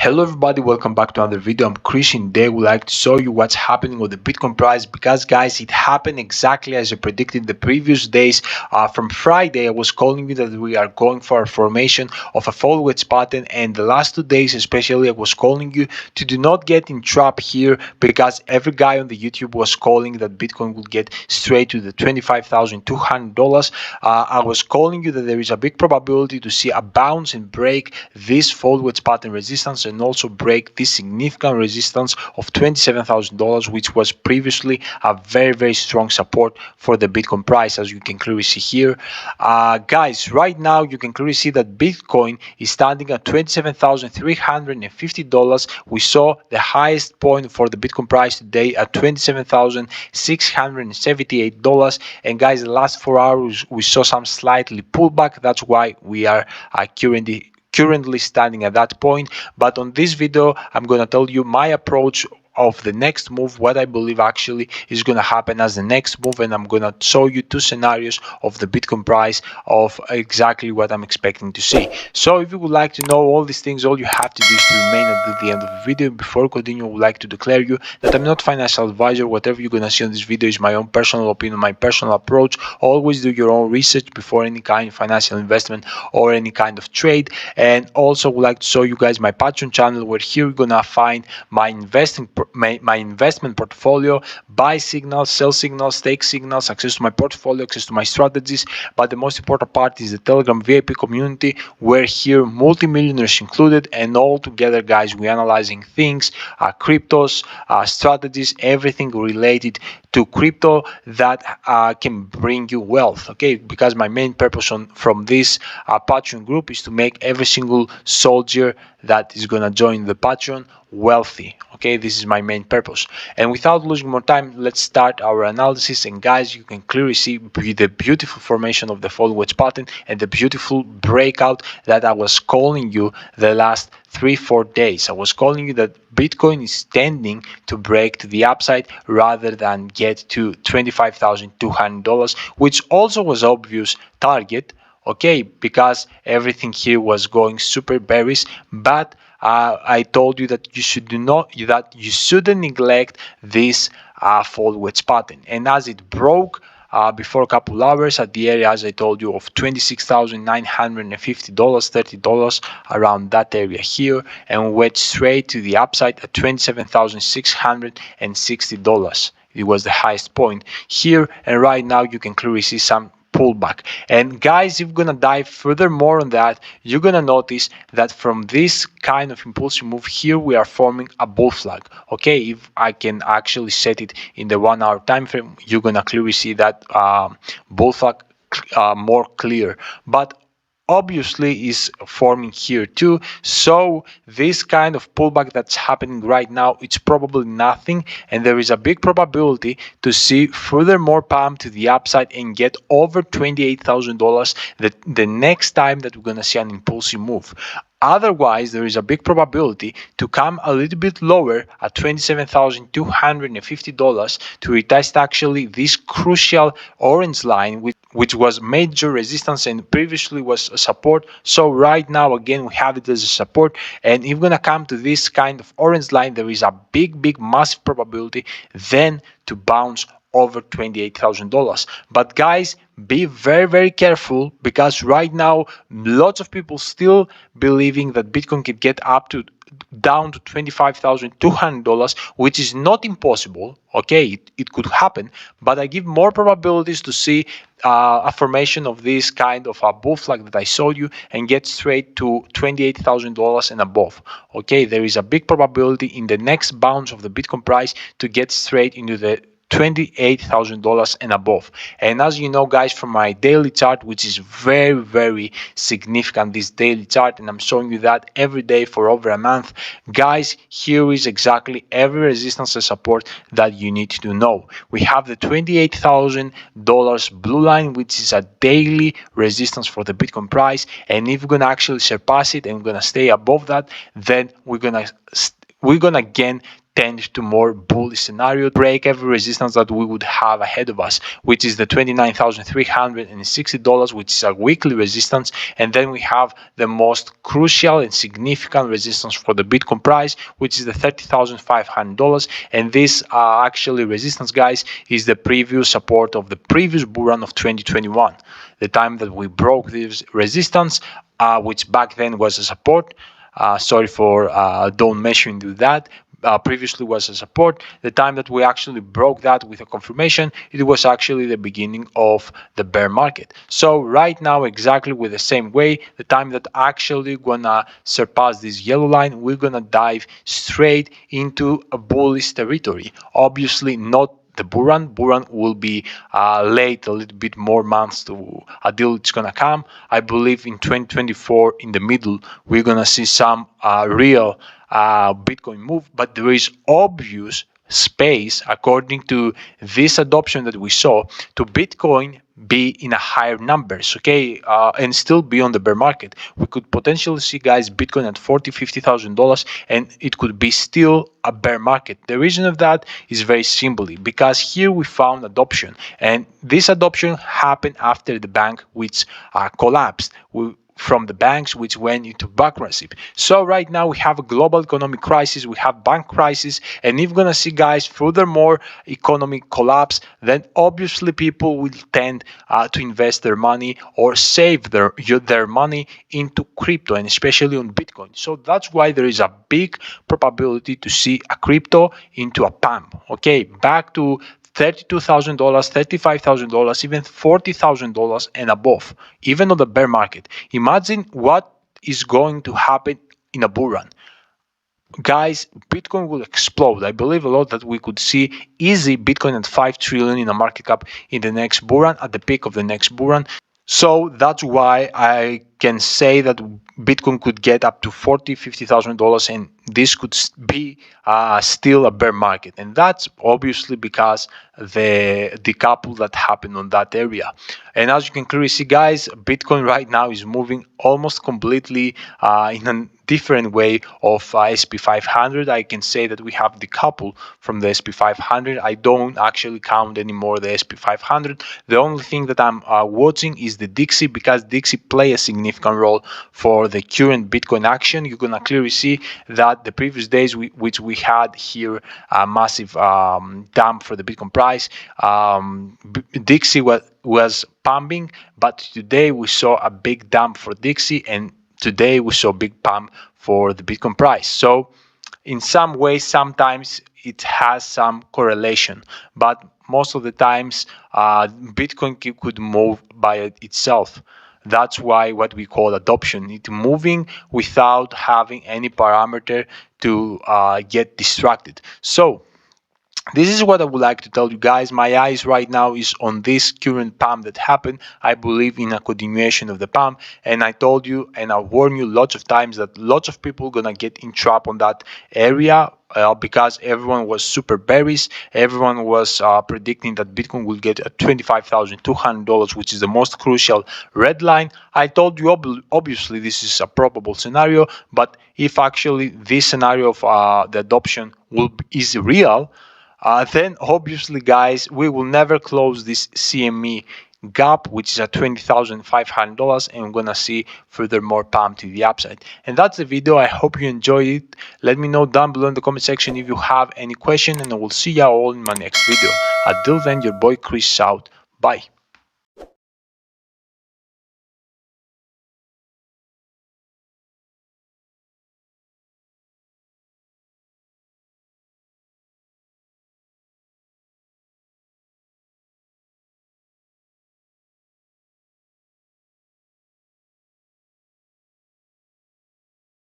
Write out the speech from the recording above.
Hello everybody, welcome back to another video. I'm Christian. Today would like to show you what's happening with the Bitcoin price, because guys, it happened exactly as I predicted the previous days. From Friday I was calling you that we are going for a formation of a fall wedge pattern, and the last 2 days especially I was calling you to do not get in trap here, because every guy on the YouTube was calling that Bitcoin will get straight to the $25,200. I was calling you that there is a big probability to see a bounce and break this fall wedge pattern resistance, and also break this significant resistance of $27,000, which was previously a very strong support for the Bitcoin price, as you can clearly see here. Guys, right now you can clearly see that Bitcoin is standing at $27,350. We saw the highest point for the Bitcoin price today at $27,678, and guys, the last 4 hours we saw some slightly pullback. That's why we are currently standing at that point. But on this video I'm going to tell you my approach of the next move, what I believe actually is going to happen as the next move, and I'm going to show you two scenarios of the Bitcoin price of exactly what I'm expecting to see. So if you would like to know all these things, all you have to do is to remain until the end of the video. Before continuing, I would like to declare you that I'm not a financial advisor. Whatever you're going to see on this video is my own personal opinion, my personal approach. Always do your own research before any kind of financial investment or any kind of trade. And also would like to show you guys my Patreon channel, where here you're gonna find my investment portfolio, buy signals, sell signals, take signals, access to my portfolio, access to my strategies. But the most important part is the Telegram VIP community, where here multimillionaires included, and all together guys we analyzing things, cryptos, strategies, everything related to crypto that can bring you wealth. Okay, because my main purpose from this Patreon group is to make every single soldier that is gonna join the Patreon wealthy. Okay, this is my main purpose. And without losing more time, let's start our analysis. And guys, you can clearly see the beautiful formation of the fall wedge pattern and the beautiful breakout that I was calling you the last 3-4 days. I was calling you that Bitcoin is tending to break to the upside rather than get to $25,200, which also was obvious target. Okay, because everything here was going super bearish, but I told you that you shouldn't neglect this fall wedge pattern. And as it broke before a couple hours at the area, as I told you, of $26,950, $30 around that area here, and went straight to the upside at $27,660. It was the highest point here, and right now you can clearly see some pullback. And guys, if you're gonna dive further more on that, you're gonna notice that from this kind of impulsive move here, we are forming a bull flag. Okay, if I can actually set it in the 1 hour time frame, you're gonna clearly see that bull flag more clear. But obviously is forming here too, so this kind of pullback that's happening right now, it's probably nothing, and there is a big probability to see furthermore pump to the upside and get over $28,000 the next time that we're gonna see an impulsive move. Otherwise, there is a big probability to come a little bit lower at $27,250 to retest actually this crucial orange line, which was major resistance and previously was a support. So right now again we have it as a support, and if we're gonna come to this kind of orange line, there is a big massive probability then to bounce over $28,000. But guys, be very careful, because right now lots of people still believing that Bitcoin can get up to down to $25,200, which is not impossible. Okay, it could happen, but I give more probabilities to see a formation of this kind of a bull flag that I showed you and get straight to $28,000 and above. Okay, there is a big probability in the next bounce of the Bitcoin price to get straight into the $28,000 and above. And as you know guys, from my daily chart, which is very significant, this daily chart, and I'm showing you that every day for over a month, guys, here is exactly every resistance and support that you need to know. We have the $28,000 blue line, which is a daily resistance for the Bitcoin price, and if we're gonna actually surpass it and we're gonna stay above that, then we're gonna again tend to more bullish scenario, break every resistance that we would have ahead of us, which is the $29,360, which is a weekly resistance. And then we have the most crucial and significant resistance for the Bitcoin price, which is the $30,500. And this actually resistance, guys, is the previous support of the previous bull run of 2021, the time that we broke this resistance, which back then was a support. Sorry for don't mention that. Previously was a support. The time that we actually broke that with a confirmation, it was actually the beginning of the bear market. So right now, exactly with the same way, the time that actually gonna surpass this yellow line, we're gonna dive straight into a bullish territory. Obviously not the bull run. Bull run will be late, a little bit more months to a deal it's gonna come. I believe in 2024, in the middle, we're gonna see some real Bitcoin move, but there is obvious space, according to this adoption that we saw, to Bitcoin be in a higher numbers, okay, and still be on the bear market. We could potentially see, guys, Bitcoin at $40,000-$50,000, and it could be still a bear market. The reason of that is very simply because here we found adoption, and this adoption happened after the bank which collapsed. From the banks which went into bankruptcy. So right now we have a global economic crisis, we have bank crisis, and if we're gonna see, guys, furthermore economic collapse, then obviously people will tend to invest their money or save their money into crypto, and especially on Bitcoin. So that's why there is a big probability to see a crypto into a pump. Okay, back to $32,000, $35,000, even $40,000 and above, even on the bear market. Imagine what is going to happen in a bull run. Guys, Bitcoin will explode. I believe a lot that we could see easy Bitcoin at 5 trillion in a market cap in the next bull run, at the peak of the next bull run. So that's why I can say that Bitcoin could get up to $40,000-$50,000, and this could be still a bear market. And that's obviously because the decouple that happened on that area. And as you can clearly see, guys, Bitcoin right now is moving almost completely in a different way of SP 500. I can say that we have decoupled from the SP 500. I don't actually count anymore the SP 500. The only thing that I'm watching is the Dixie, because Dixie play a significant role for the current Bitcoin action. You're gonna clearly see that the previous days which we had here a massive dump for the Bitcoin price, Dixie was pumping, but today we saw a big dump for Dixie, and today we saw a big pump for the Bitcoin price. So in some ways, sometimes it has some correlation, but most of the times Bitcoin could move by itself. That's why what we call adoption, it moving without having any parameter to get distracted. So this is what I would like to tell you, guys. My eyes right now is on this current pump that happened. I believe in a continuation of the pump, and I told you and I warned you lots of times that lots of people gonna get in trap on that area because everyone was super bearish. Everyone was predicting that Bitcoin will get at $25,200, which is the most crucial red line. I told you obviously this is a probable scenario, but if actually this scenario of the adoption is real, then obviously, guys, we will never close this CME gap, which is at $20,500, and we're gonna see furthermore pump to the upside. And that's the video. I hope you enjoyed it. Let me know down below in the comment section if you have any question, and I will see you all in my next video. Until then, your boy Chris out. Bye.